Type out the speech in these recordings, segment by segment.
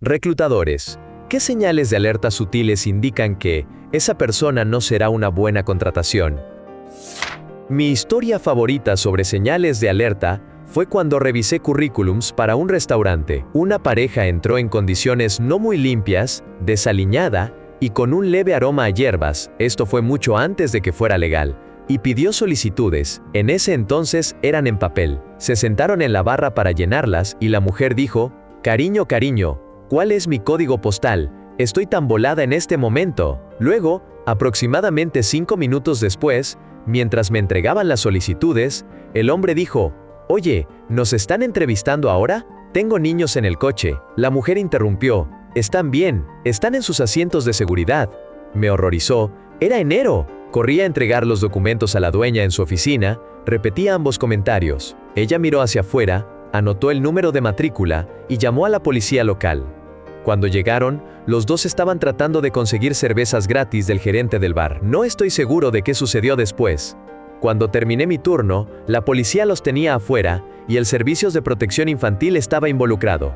Reclutadores. ¿Qué señales de alerta sutiles indican que esa persona no será una buena contratación? Mi historia favorita sobre señales de alerta fue cuando revisé currículums para un restaurante. Una pareja entró en condiciones no muy limpias, desaliñada y con un leve aroma a hierbas, esto fue mucho antes de que fuera legal, y pidió solicitudes. En ese entonces eran en papel. Se sentaron en la barra para llenarlas y la mujer dijo: cariño, ¿cuál es mi código postal? Estoy tan volada en este momento. Luego, aproximadamente 5 minutos después, mientras me entregaban las solicitudes, el hombre dijo: oye, ¿nos están entrevistando ahora? Tengo niños en el coche. La mujer interrumpió: están bien, están en sus asientos de seguridad. Me horrorizó. Era enero. Corrí a entregar los documentos a la dueña en su oficina, repetía ambos comentarios. Ella miró hacia afuera, anotó el número de matrícula y llamó a la policía local. Cuando llegaron, los dos estaban tratando de conseguir cervezas gratis del gerente del bar. No estoy seguro de qué sucedió después. Cuando terminé mi turno, la policía los tenía afuera y el Servicios de Protección Infantil estaba involucrado.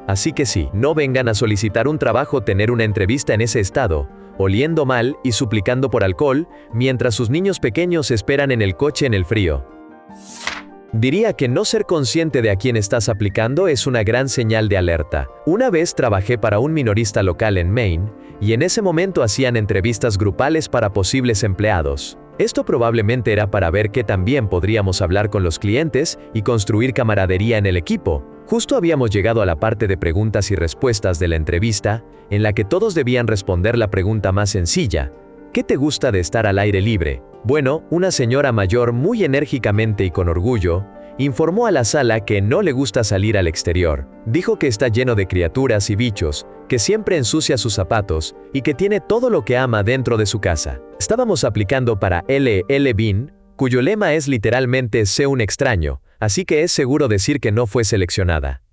Así que sí, no vengan a solicitar un trabajo, tener una entrevista en ese estado, oliendo mal y suplicando por alcohol, mientras sus niños pequeños esperan en el coche en el frío. Diría que no ser consciente de a quién estás aplicando es una gran señal de alerta. Una vez trabajé para un minorista local en Maine, y en ese momento hacían entrevistas grupales para posibles empleados. Esto probablemente era para ver qué tan bien podríamos hablar con los clientes y construir camaradería en el equipo. Justo habíamos llegado a la parte de preguntas y respuestas de la entrevista, en la que todos debían responder la pregunta más sencilla: ¿qué te gusta de estar al aire libre? Bueno, una señora mayor muy enérgicamente y con orgullo, informó a la sala que no le gusta salir al exterior. Dijo que está lleno de criaturas y bichos, que siempre ensucia sus zapatos y que tiene todo lo que ama dentro de su casa. Estábamos aplicando para L.L. Bean, cuyo lema es literalmente "sé un extraño", así que es seguro decir que no fue seleccionada.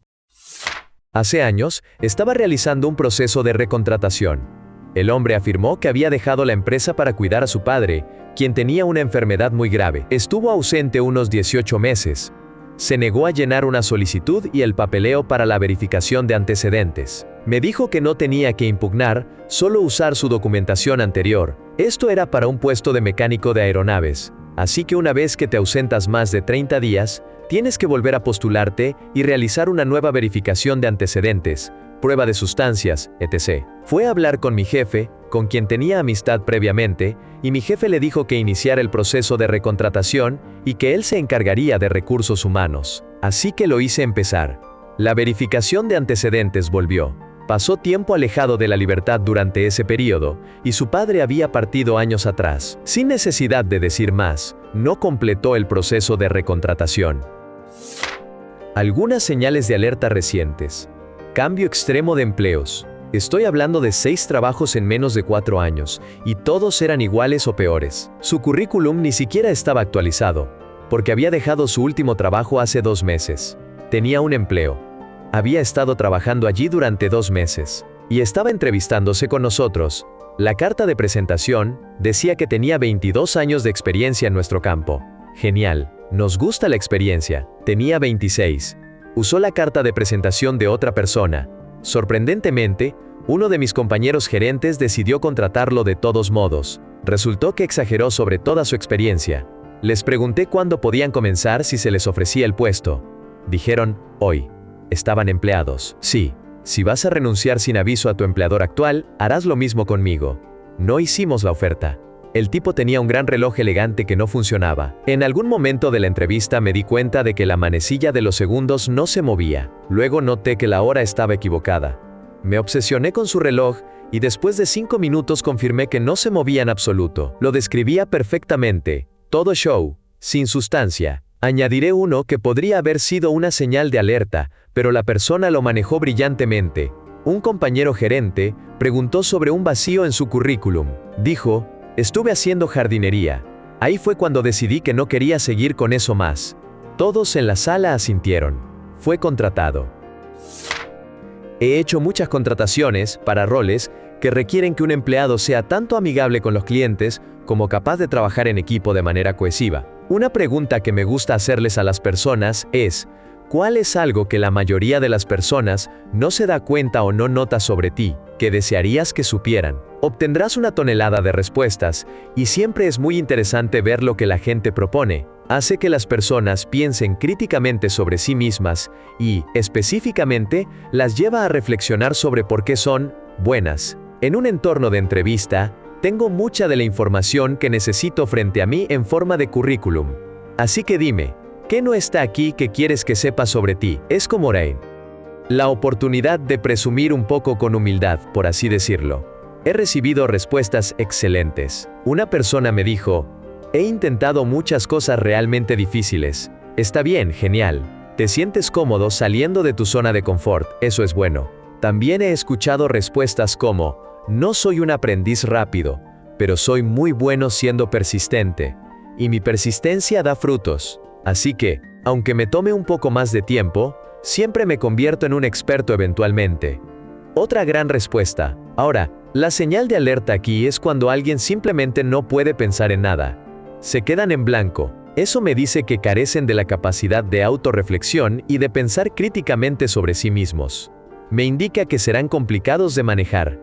Hace años, estaba realizando un proceso de recontratación. El hombre afirmó que había dejado la empresa para cuidar a su padre, quien tenía una enfermedad muy grave. Estuvo ausente unos 18 meses. Se negó a llenar una solicitud y el papeleo para la verificación de antecedentes. Me dijo que no tenía que impugnar, solo usar su documentación anterior. Esto era para un puesto de mecánico de aeronaves. Así que una vez que te ausentas más de 30 días, tienes que volver a postularte y realizar una nueva verificación de antecedentes, prueba de sustancias, etc. Fue a hablar con mi jefe, con quien tenía amistad previamente, y mi jefe le dijo que iniciara el proceso de recontratación y que él se encargaría de recursos humanos. Así que lo hice empezar. La verificación de antecedentes volvió. Pasó tiempo alejado de la libertad durante ese periodo, y su padre había partido años atrás. Sin necesidad de decir más, no completó el proceso de recontratación. Algunas señales de alerta recientes. Cambio extremo de empleos. Estoy hablando de 6 trabajos en menos de 4 años, y todos eran iguales o peores. Su currículum ni siquiera estaba actualizado, porque había dejado su último trabajo hace 2 meses. Tenía un empleo. Había estado trabajando allí durante 2 meses, y estaba entrevistándose con nosotros. La carta de presentación decía que tenía 22 años de experiencia en nuestro campo. Genial, nos gusta la experiencia. Tenía 26. Usó la carta de presentación de otra persona. Sorprendentemente, uno de mis compañeros gerentes decidió contratarlo de todos modos. Resultó que exageró sobre toda su experiencia. Les pregunté cuándo podían comenzar si se les ofrecía el puesto. Dijeron, hoy. Estaban empleados. Sí, si vas a renunciar sin aviso a tu empleador actual, harás lo mismo conmigo. No hicimos la oferta. El tipo tenía un gran reloj elegante que no funcionaba. En algún momento de la entrevista me di cuenta de que la manecilla de los segundos no se movía. Luego noté que la hora estaba equivocada. Me obsesioné con su reloj y después de 5 minutos confirmé que no se movía en absoluto. Lo describía perfectamente. Todo show, sin sustancia. Añadiré uno que podría haber sido una señal de alerta, pero la persona lo manejó brillantemente. Un compañero gerente preguntó sobre un vacío en su currículum. Dijo, estuve haciendo jardinería. Ahí fue cuando decidí que no quería seguir con eso más. Todos en la sala asintieron. Fue contratado. He hecho muchas contrataciones para roles que requieren que un empleado sea tanto amigable con los clientes como capaz de trabajar en equipo de manera cohesiva. Una pregunta que me gusta hacerles a las personas es, ¿Cuál es algo que la mayoría de las personas no se da cuenta o no nota sobre ti, que desearías que supieran? Obtendrás una tonelada de respuestas, y siempre es muy interesante ver lo que la gente propone. Hace que las personas piensen críticamente sobre sí mismas y, específicamente, las lleva a reflexionar sobre por qué son buenas. En un entorno de entrevista, tengo mucha de la información que necesito frente a mí en forma de currículum. Así que dime, ¿qué no está aquí que quieres que sepa sobre ti? Es como Rain. La oportunidad de presumir un poco con humildad, por así decirlo. He recibido respuestas excelentes. Una persona me dijo, he intentado muchas cosas realmente difíciles. Está bien, genial. Te sientes cómodo saliendo de tu zona de confort, eso es bueno. También he escuchado respuestas como, no soy un aprendiz rápido, pero soy muy bueno siendo persistente. Y mi persistencia da frutos. Así que, aunque me tome un poco más de tiempo, siempre me convierto en un experto eventualmente. Otra gran respuesta. Ahora, la señal de alerta aquí es cuando alguien simplemente no puede pensar en nada. Se quedan en blanco. Eso me dice que carecen de la capacidad de autorreflexión y de pensar críticamente sobre sí mismos. Me indica que serán complicados de manejar.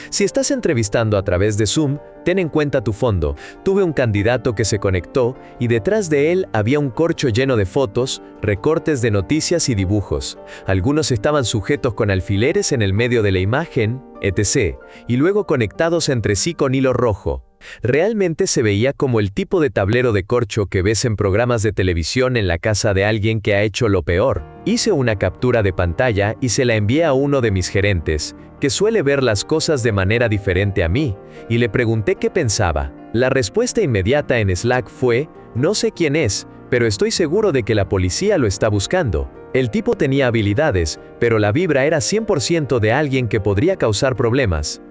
Si estás entrevistando a través de Zoom, ten en cuenta tu fondo. Tuve un candidato que se conectó y detrás de él había un corcho lleno de fotos, recortes de noticias y dibujos. Algunos estaban sujetos con alfileres en el medio de la imagen, etc., y luego conectados entre sí con hilo rojo. Realmente se veía como el tipo de tablero de corcho que ves en programas de televisión en la casa de alguien que ha hecho lo peor. Hice una captura de pantalla y se la envié a uno de mis gerentes, que suele ver las cosas de manera diferente a mí, y le pregunté qué pensaba. La respuesta inmediata en Slack fue, no sé quién es, pero estoy seguro de que la policía lo está buscando. El tipo tenía habilidades, pero la vibra era 100% de alguien que podría causar problemas.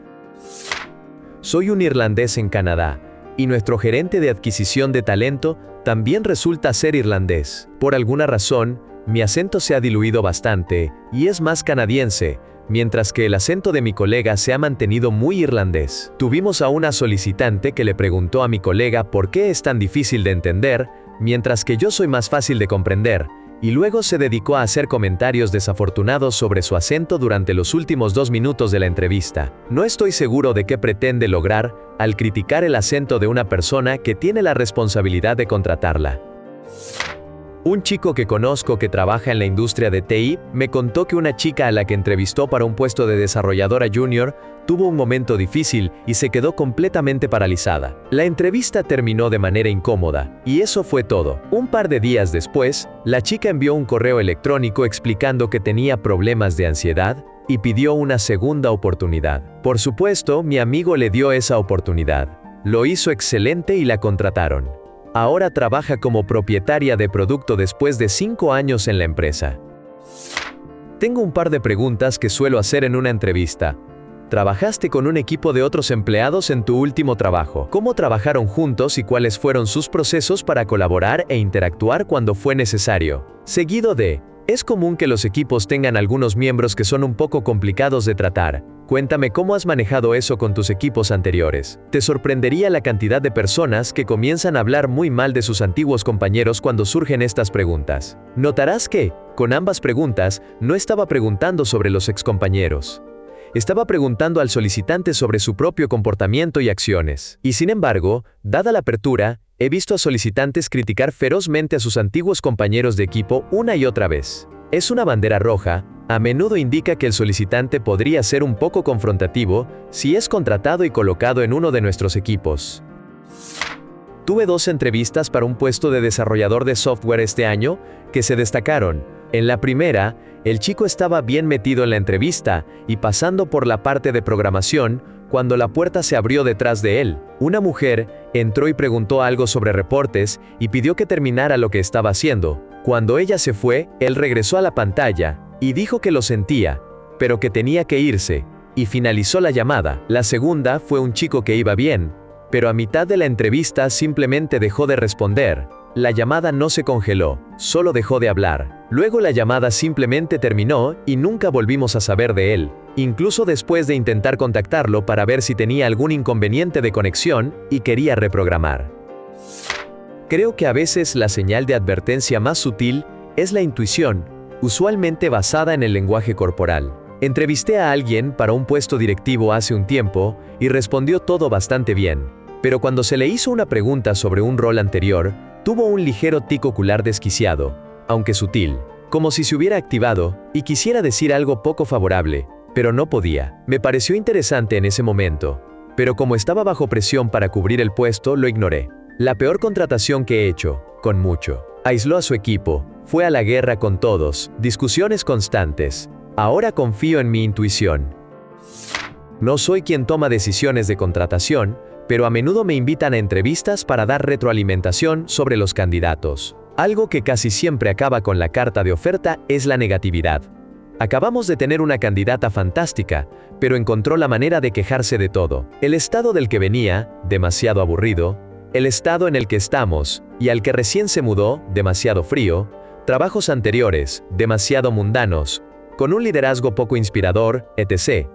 Soy un irlandés en Canadá, y nuestro gerente de adquisición de talento también resulta ser irlandés. Por alguna razón, mi acento se ha diluido bastante, y es más canadiense, mientras que el acento de mi colega se ha mantenido muy irlandés. Tuvimos a una solicitante que le preguntó a mi colega por qué es tan difícil de entender, mientras que yo soy más fácil de comprender, y luego se dedicó a hacer comentarios desafortunados sobre su acento durante los últimos 2 minutos de la entrevista. No estoy seguro de qué pretende lograr al criticar el acento de una persona que tiene la responsabilidad de contratarla. Un chico que conozco que trabaja en la industria de TI me contó que una chica a la que entrevistó para un puesto de desarrolladora junior tuvo un momento difícil y se quedó completamente paralizada. La entrevista terminó de manera incómoda, y eso fue todo. Un par de días después, la chica envió un correo electrónico explicando que tenía problemas de ansiedad y pidió una segunda oportunidad. Por supuesto, mi amigo le dio esa oportunidad. Lo hizo excelente y la contrataron. Ahora trabaja como propietaria de producto después de 5 años en la empresa. Tengo un par de preguntas que suelo hacer en una entrevista. ¿Trabajaste con un equipo de otros empleados en tu último trabajo? ¿Cómo trabajaron juntos y cuáles fueron sus procesos para colaborar e interactuar cuando fue necesario? Seguido de, es común que los equipos tengan algunos miembros que son un poco complicados de tratar. Cuéntame cómo has manejado eso con tus equipos anteriores. Te sorprendería la cantidad de personas que comienzan a hablar muy mal de sus antiguos compañeros cuando surgen estas preguntas. Notarás que, con ambas preguntas, no estaba preguntando sobre los excompañeros. Estaba preguntando al solicitante sobre su propio comportamiento y acciones. Y sin embargo, dada la apertura, he visto a solicitantes criticar ferozmente a sus antiguos compañeros de equipo una y otra vez. Es una bandera roja. A menudo indica que el solicitante podría ser un poco confrontativo si es contratado y colocado en uno de nuestros equipos. Tuve 2 entrevistas para un puesto de desarrollador de software este año que se destacaron. En la primera, el chico estaba bien metido en la entrevista y pasando por la parte de programación cuando la puerta se abrió detrás de él. Una mujer entró y preguntó algo sobre reportes y pidió que terminara lo que estaba haciendo. Cuando ella se fue, él regresó a la pantalla y dijo que lo sentía, pero que tenía que irse, y finalizó la llamada. La segunda fue un chico que iba bien, pero a mitad de la entrevista simplemente dejó de responder. La llamada no se congeló, solo dejó de hablar. Luego la llamada simplemente terminó y nunca volvimos a saber de él, incluso después de intentar contactarlo para ver si tenía algún inconveniente de conexión y quería reprogramar. Creo que a veces la señal de advertencia más sutil es la intuición, usualmente basada en el lenguaje corporal. Entrevisté a alguien para un puesto directivo hace un tiempo y respondió todo bastante bien. Pero cuando se le hizo una pregunta sobre un rol anterior, tuvo un ligero tic ocular desquiciado, aunque sutil, como si se hubiera activado y quisiera decir algo poco favorable, pero no podía. Me pareció interesante en ese momento, pero como estaba bajo presión para cubrir el puesto, lo ignoré. La peor contratación que he hecho, con mucho. Aisló a su equipo, fue a la guerra con todos, discusiones constantes. Ahora confío en mi intuición. No soy quien toma decisiones de contratación, pero a menudo me invitan a entrevistas para dar retroalimentación sobre los candidatos. Algo que casi siempre acaba con la carta de oferta es la negatividad. Acabamos de tener una candidata fantástica, pero encontró la manera de quejarse de todo. El estado del que venía, demasiado aburrido, el estado en el que estamos, y al que recién se mudó, demasiado frío, trabajos anteriores, demasiado mundanos, con un liderazgo poco inspirador, etc.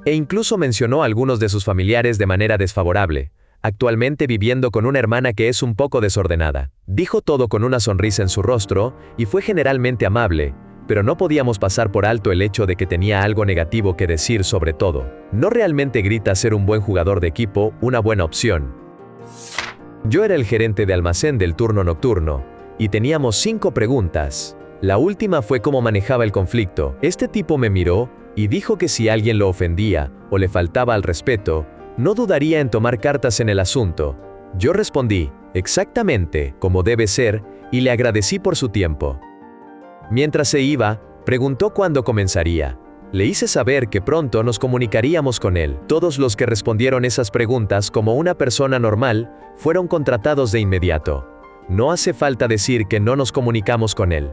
E incluso mencionó a algunos de sus familiares de manera desfavorable, actualmente viviendo con una hermana que es un poco desordenada. Dijo todo con una sonrisa en su rostro, y fue generalmente amable, pero no podíamos pasar por alto el hecho de que tenía algo negativo que decir sobre todo. No realmente grita ser un buen jugador de equipo, una buena opción. Yo era el gerente de almacén del turno nocturno, y teníamos 5 preguntas. La última fue cómo manejaba el conflicto. Este tipo me miró y dijo que si alguien lo ofendía o le faltaba al respeto, no dudaría en tomar cartas en el asunto. Yo respondí, exactamente, como debe ser, y le agradecí por su tiempo. Mientras se iba, preguntó cuándo comenzaría. Le hice saber que pronto nos comunicaríamos con él. Todos los que respondieron esas preguntas como una persona normal, fueron contratados de inmediato. No hace falta decir que no nos comunicamos con él.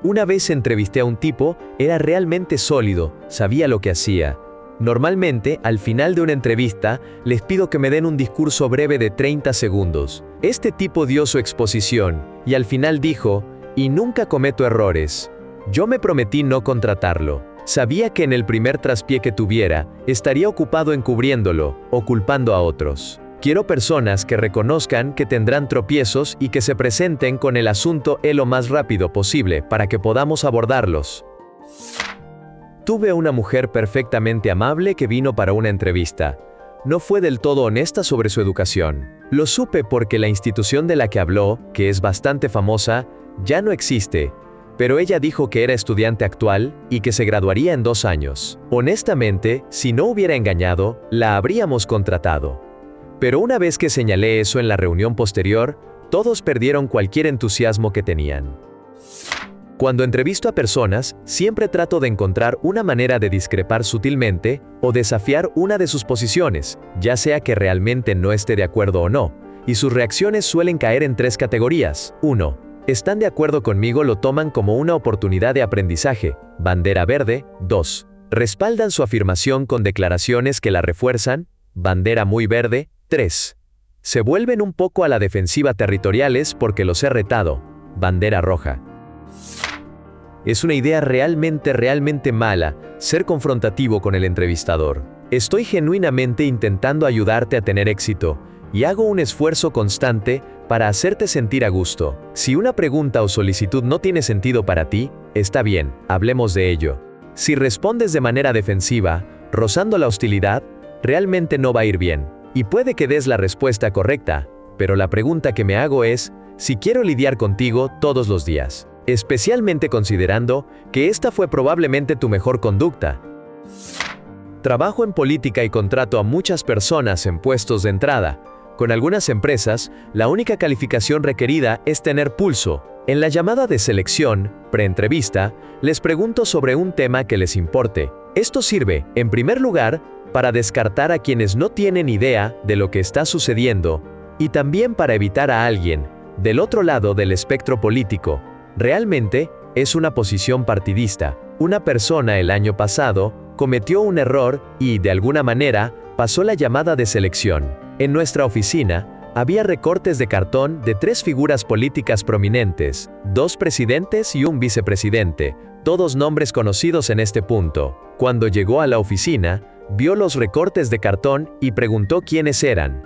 Una vez entrevisté a un tipo, era realmente sólido, sabía lo que hacía. Normalmente, al final de una entrevista, les pido que me den un discurso breve de 30 segundos. Este tipo dio su exposición, y al final dijo, y nunca cometo errores. Yo me prometí no contratarlo. Sabía que en el primer traspié que tuviera, estaría ocupado encubriéndolo, o culpando a otros. Quiero personas que reconozcan que tendrán tropiezos y que se presenten con el asunto lo más rápido posible para que podamos abordarlos. Tuve una mujer perfectamente amable que vino para una entrevista. No fue del todo honesta sobre su educación. Lo supe porque la institución de la que habló, que es bastante famosa, ya no existe, pero ella dijo que era estudiante actual y que se graduaría en 2 años. Honestamente, si no hubiera engañado, la habríamos contratado. Pero una vez que señalé eso en la reunión posterior, todos perdieron cualquier entusiasmo que tenían. Cuando entrevisto a personas, siempre trato de encontrar una manera de discrepar sutilmente o desafiar una de sus posiciones, ya sea que realmente no esté de acuerdo o no, y sus reacciones suelen caer en 3 categorías. 1. Están de acuerdo conmigo, lo toman como una oportunidad de aprendizaje, bandera verde. 2. Respaldan su afirmación con declaraciones que la refuerzan, bandera muy verde. 3. Se vuelven un poco a la defensiva territoriales porque los he retado, bandera roja. Es una idea realmente mala ser confrontativo con el entrevistador. Estoy genuinamente intentando ayudarte a tener éxito, y hago un esfuerzo constante para hacerte sentir a gusto. Si una pregunta o solicitud no tiene sentido para ti, está bien, hablemos de ello. Si respondes de manera defensiva, rozando la hostilidad, realmente no va a ir bien. Y puede que des la respuesta correcta, pero la pregunta que me hago es, si quiero lidiar contigo todos los días, especialmente considerando que esta fue probablemente tu mejor conducta. Trabajo en política y contrato a muchas personas en puestos de entrada. Con algunas empresas, la única calificación requerida es tener pulso. En la llamada de selección, preentrevista, les pregunto sobre un tema que les importe. Esto sirve, en primer lugar, para descartar a quienes no tienen idea de lo que está sucediendo, y también para evitar a alguien, del otro lado del espectro político. Realmente, es una posición partidista. Una persona el año pasado cometió un error y, de alguna manera, pasó la llamada de selección. En nuestra oficina, había recortes de cartón de 3 figuras políticas prominentes, 2 presidentes y un vicepresidente, todos nombres conocidos en este punto. Cuando llegó a la oficina, vio los recortes de cartón y preguntó quiénes eran.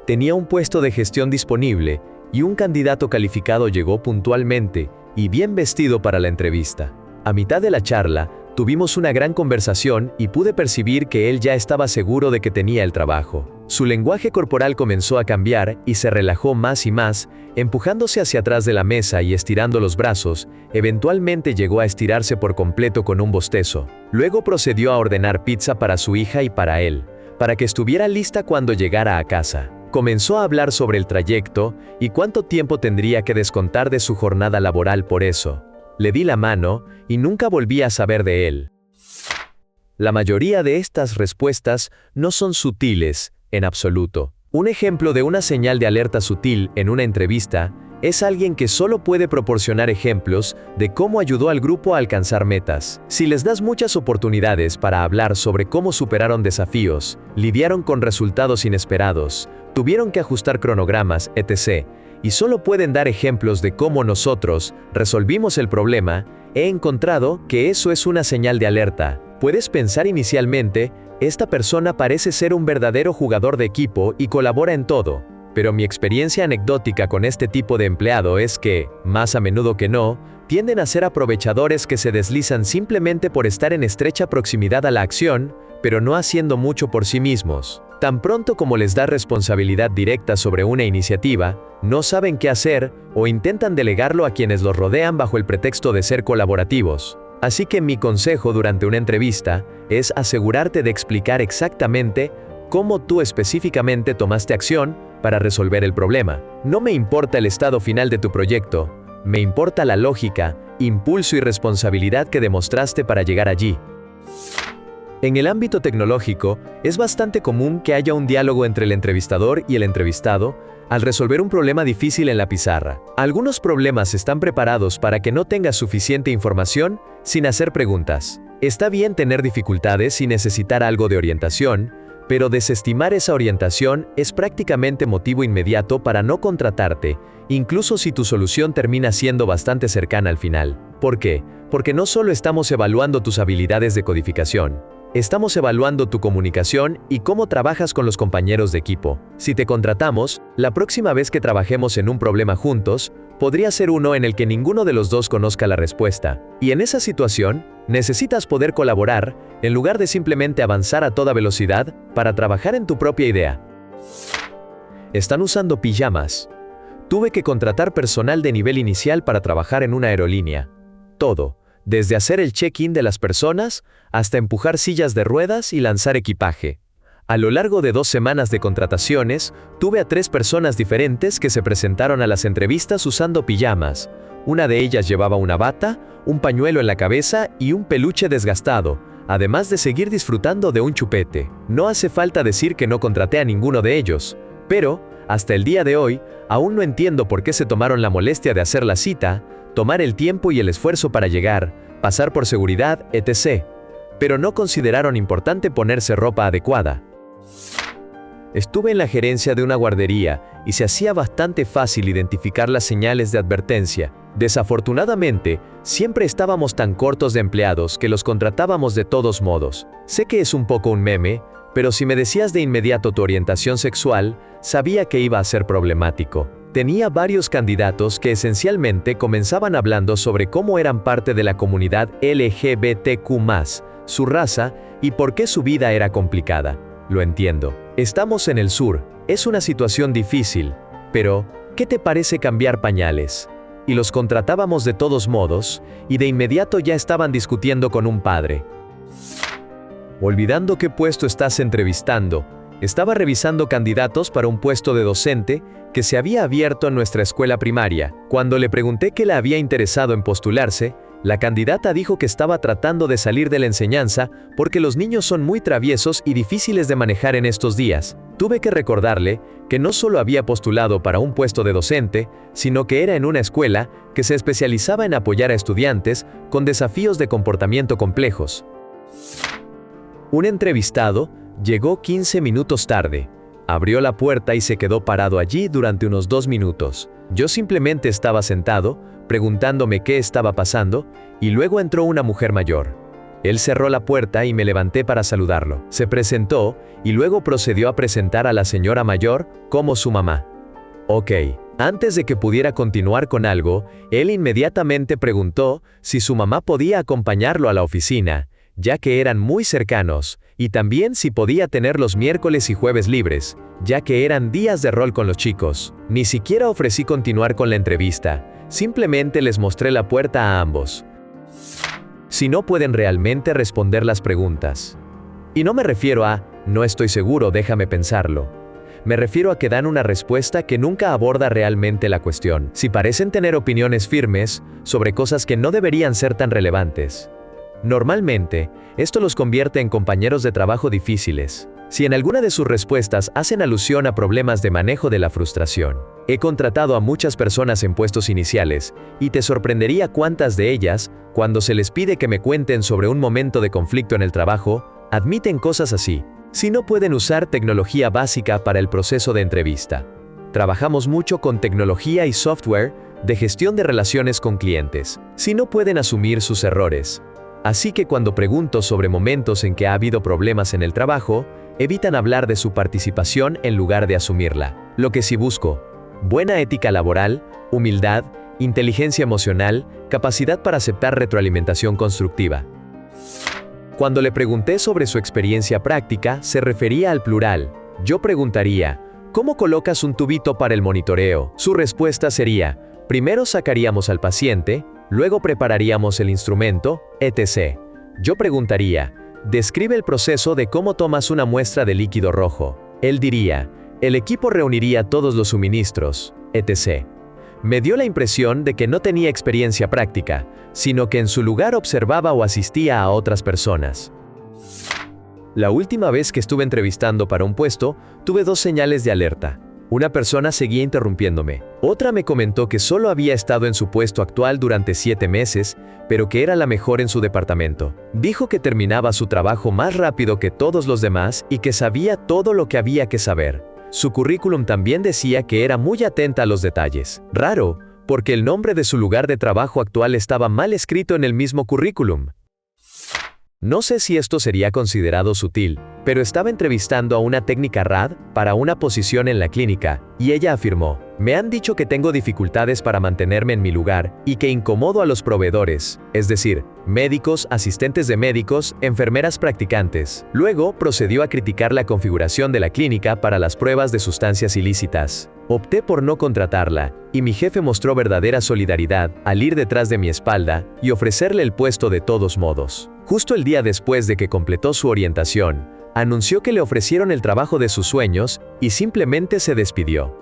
Tenía un puesto de gestión disponible y un candidato calificado llegó puntualmente y bien vestido para la entrevista. A mitad de la charla, tuvimos una gran conversación y pude percibir que él ya estaba seguro de que tenía el trabajo. Su lenguaje corporal comenzó a cambiar y se relajó más y más, empujándose hacia atrás de la mesa y estirando los brazos. Eventualmente llegó a estirarse por completo con un bostezo. Luego procedió a ordenar pizza para su hija y para él, para que estuviera lista cuando llegara a casa. Comenzó a hablar sobre el trayecto y cuánto tiempo tendría que descontar de su jornada laboral por eso. Le di la mano y nunca volví a saber de él. La mayoría de estas respuestas no son sutiles, en absoluto. Un ejemplo de una señal de alerta sutil en una entrevista es alguien que solo puede proporcionar ejemplos de cómo ayudó al grupo a alcanzar metas. Si les das muchas oportunidades para hablar sobre cómo superaron desafíos, lidiaron con resultados inesperados, tuvieron que ajustar cronogramas, etc., y solo pueden dar ejemplos de cómo nosotros resolvimos el problema, he encontrado que eso es una señal de alerta. Puedes pensar inicialmente, esta persona parece ser un verdadero jugador de equipo y colabora en todo, pero mi experiencia anecdótica con este tipo de empleado es que, más a menudo que no, tienden a ser aprovechadores que se deslizan simplemente por estar en estrecha proximidad a la acción, pero no haciendo mucho por sí mismos. Tan pronto como les da responsabilidad directa sobre una iniciativa, no saben qué hacer o intentan delegarlo a quienes los rodean bajo el pretexto de ser colaborativos. Así que mi consejo durante una entrevista es asegurarte de explicar exactamente cómo tú específicamente tomaste acción para resolver el problema. No me importa el estado final de tu proyecto, me importa la lógica, impulso y responsabilidad que demostraste para llegar allí. En el ámbito tecnológico, es bastante común que haya un diálogo entre el entrevistador y el entrevistado al resolver un problema difícil en la pizarra. Algunos problemas están preparados para que no tengas suficiente información sin hacer preguntas. Está bien tener dificultades y necesitar algo de orientación, pero desestimar esa orientación es prácticamente motivo inmediato para no contratarte, incluso si tu solución termina siendo bastante cercana al final. ¿Por qué? Porque no solo estamos evaluando tus habilidades de codificación, estamos evaluando tu comunicación y cómo trabajas con los compañeros de equipo. Si te contratamos, la próxima vez que trabajemos en un problema juntos, podría ser uno en el que ninguno de los dos conozca la respuesta. Y en esa situación, necesitas poder colaborar, en lugar de simplemente avanzar a toda velocidad para trabajar en tu propia idea. Están usando pijamas. Tuve que contratar personal de nivel inicial para trabajar en una aerolínea. Todo, desde hacer el check-in de las personas, hasta empujar sillas de ruedas y lanzar equipaje. A lo largo de 2 semanas de contrataciones, tuve a 3 personas diferentes que se presentaron a las entrevistas usando pijamas. Una de ellas llevaba una bata, un pañuelo en la cabeza y un peluche desgastado, además de seguir disfrutando de un chupete. No hace falta decir que no contraté a ninguno de ellos, pero, hasta el día de hoy, aún no entiendo por qué se tomaron la molestia de hacer la cita, tomar el tiempo y el esfuerzo para llegar, pasar por seguridad, etc. Pero no consideraron importante ponerse ropa adecuada. Estuve en la gerencia de una guardería y se hacía bastante fácil identificar las señales de advertencia. Desafortunadamente, siempre estábamos tan cortos de empleados que los contratábamos de todos modos. Sé que es un poco un meme, pero si me decías de inmediato tu orientación sexual, sabía que iba a ser problemático. Tenía varios candidatos que esencialmente comenzaban hablando sobre cómo eran parte de la comunidad LGBTQ+, su raza y por qué su vida era complicada. Lo entiendo. Estamos en el sur, es una situación difícil, pero ¿qué te parece cambiar pañales? Y los contratábamos de todos modos, y de inmediato ya estaban discutiendo con un padre. Olvidando qué puesto estás entrevistando, estaba revisando candidatos para un puesto de docente que se había abierto en nuestra escuela primaria. Cuando le pregunté qué le había interesado en postularse, la candidata dijo que estaba tratando de salir de la enseñanza porque los niños son muy traviesos y difíciles de manejar en estos días. Tuve que recordarle que no solo había postulado para un puesto de docente, sino que era en una escuela que se especializaba en apoyar a estudiantes con desafíos de comportamiento complejos. Un entrevistado llegó 15 minutos tarde. Abrió la puerta y se quedó parado allí durante unos 2 minutos. Yo simplemente estaba sentado, preguntándome qué estaba pasando, y luego entró una mujer mayor. Él cerró la puerta y me levanté para saludarlo. Se presentó, y luego procedió a presentar a la señora mayor como su mamá. Ok, Antes de que pudiera continuar con algo, él inmediatamente preguntó si su mamá podía acompañarlo a la oficina, ya que eran muy cercanos, y también si podía tener los miércoles y jueves libres, ya que eran días de rol con los chicos. Ni siquiera ofrecí continuar con la entrevista, simplemente les mostré la puerta a ambos. Si no pueden realmente responder las preguntas. Y no me refiero a, no estoy seguro, déjame pensarlo. Me refiero a que dan una respuesta que nunca aborda realmente la cuestión. Si parecen tener opiniones firmes sobre cosas que no deberían ser tan relevantes. Normalmente, esto los convierte en compañeros de trabajo difíciles. Si en alguna de sus respuestas hacen alusión a problemas de manejo de la frustración. He contratado a muchas personas en puestos iniciales, y te sorprendería cuántas de ellas, cuando se les pide que me cuenten sobre un momento de conflicto en el trabajo, admiten cosas así. Si no pueden usar tecnología básica para el proceso de entrevista. Trabajamos mucho con tecnología y software de gestión de relaciones con clientes. Si no pueden asumir sus errores. Así que cuando pregunto sobre momentos en que ha habido problemas en el trabajo, evitan hablar de su participación en lugar de asumirla. Lo que sí busco: buena ética laboral, humildad, inteligencia emocional, capacidad para aceptar retroalimentación constructiva. Cuando le pregunté sobre su experiencia práctica, se refería al plural. Yo preguntaría, ¿cómo colocas un tubito para el monitoreo? Su respuesta sería, primero sacaríamos al paciente, luego prepararíamos el instrumento, etc. Yo preguntaría, describe el proceso de cómo tomas una muestra de líquido rojo. Él diría, el equipo reuniría todos los suministros, etc. Me dio la impresión de que no tenía experiencia práctica, sino que en su lugar observaba o asistía a otras personas. La última vez que estuve entrevistando para un puesto, tuve 2 señales de alerta. Una persona seguía interrumpiéndome. Otra me comentó que solo había estado en su puesto actual durante 7 meses, pero que era la mejor en su departamento. Dijo que terminaba su trabajo más rápido que todos los demás y que sabía todo lo que había que saber. Su currículum también decía que era muy atenta a los detalles. Raro, porque el nombre de su lugar de trabajo actual estaba mal escrito en el mismo currículum. No sé si esto sería considerado sutil, pero estaba entrevistando a una técnica RAD para una posición en la clínica, y ella afirmó, me han dicho que tengo dificultades para mantenerme en mi lugar, y que incomodo a los proveedores, es decir, médicos, asistentes de médicos, enfermeras practicantes. Luego, procedió a criticar la configuración de la clínica para las pruebas de sustancias ilícitas. Opté por no contratarla, y mi jefe mostró verdadera solidaridad al ir detrás de mi espalda y ofrecerle el puesto de todos modos. Justo el día después de que completó su orientación, anunció que le ofrecieron el trabajo de sus sueños y simplemente se despidió.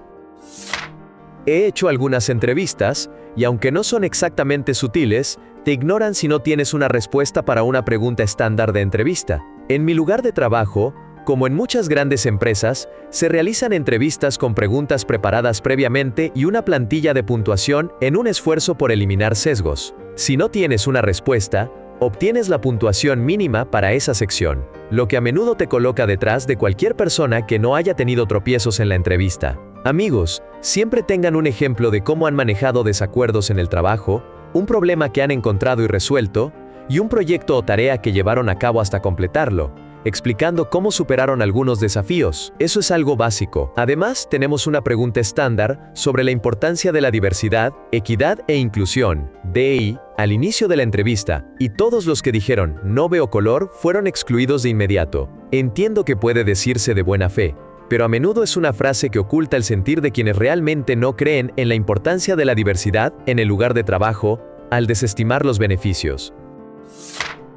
He hecho algunas entrevistas, y aunque no son exactamente sutiles, te ignoran si no tienes una respuesta para una pregunta estándar de entrevista. En mi lugar de trabajo, como en muchas grandes empresas, se realizan entrevistas con preguntas preparadas previamente y una plantilla de puntuación en un esfuerzo por eliminar sesgos. Si no tienes una respuesta, obtienes la puntuación mínima para esa sección, lo que a menudo te coloca detrás de cualquier persona que no haya tenido tropiezos en la entrevista. Amigos, siempre tengan un ejemplo de cómo han manejado desacuerdos en el trabajo, un problema que han encontrado y resuelto, y un proyecto o tarea que llevaron a cabo hasta completarlo, explicando cómo superaron algunos desafíos. Eso es algo básico. Además, tenemos una pregunta estándar sobre la importancia de la diversidad, equidad e inclusión, DEI, al inicio de la entrevista, y todos los que dijeron "no veo color" fueron excluidos de inmediato. Entiendo que puede decirse de buena fe, pero a menudo es una frase que oculta el sentir de quienes realmente no creen en la importancia de la diversidad en el lugar de trabajo, al desestimar los beneficios.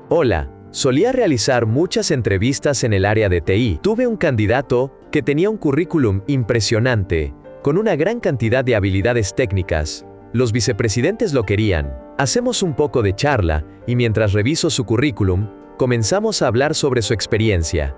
Hola. Solía realizar muchas entrevistas en el área de TI. Tuve un candidato que tenía un currículum impresionante, con una gran cantidad de habilidades técnicas. Los vicepresidentes lo querían. Hacemos un poco de charla, y mientras reviso su currículum, comenzamos a hablar sobre su experiencia.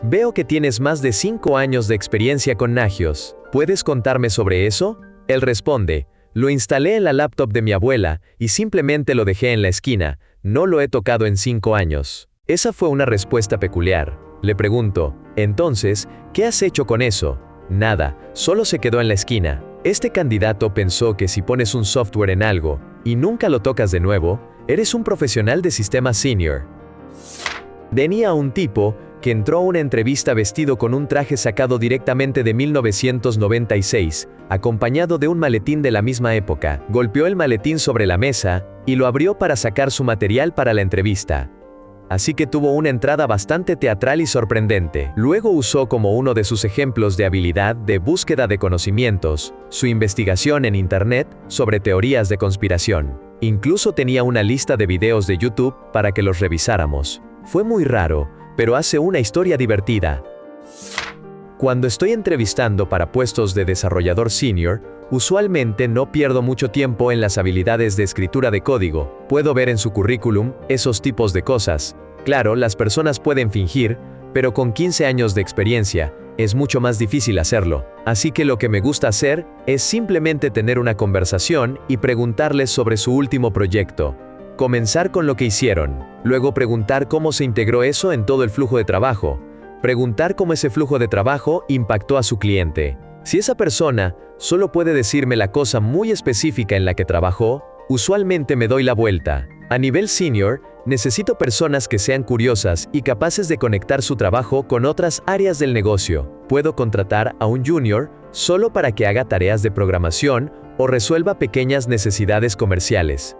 Veo que tienes más de 5 años de experiencia con Nagios. ¿Puedes contarme sobre eso? Él responde, lo instalé en la laptop de mi abuela, y simplemente lo dejé en la esquina. No lo he tocado en 5 años. Esa fue una respuesta peculiar. Le pregunto, entonces, ¿qué has hecho con eso? Nada, solo se quedó en la esquina. Este candidato pensó que si pones un software en algo, y nunca lo tocas de nuevo, eres un profesional de sistemas senior. Tenía un tipo que entró a una entrevista vestido con un traje sacado directamente de 1996, acompañado de un maletín de la misma época. Golpeó el maletín sobre la mesa y lo abrió para sacar su material para la entrevista. Así que tuvo una entrada bastante teatral y sorprendente. Luego usó como uno de sus ejemplos de habilidad de búsqueda de conocimientos, su investigación en Internet sobre teorías de conspiración. Incluso tenía una lista de videos de YouTube para que los revisáramos. Fue muy raro, pero hace una historia divertida. Cuando estoy entrevistando para puestos de desarrollador senior, usualmente no pierdo mucho tiempo en las habilidades de escritura de código. Puedo ver en su currículum esos tipos de cosas. Claro, las personas pueden fingir, pero con 15 años de experiencia, es mucho más difícil hacerlo. Así que lo que me gusta hacer es simplemente tener una conversación y preguntarles sobre su último proyecto. Comenzar con lo que hicieron. Luego preguntar cómo se integró eso en todo el flujo de trabajo. Preguntar cómo ese flujo de trabajo impactó a su cliente. Si esa persona solo puede decirme la cosa muy específica en la que trabajó, usualmente me doy la vuelta. A nivel senior, necesito personas que sean curiosas y capaces de conectar su trabajo con otras áreas del negocio. Puedo contratar a un junior solo para que haga tareas de programación o resuelva pequeñas necesidades comerciales.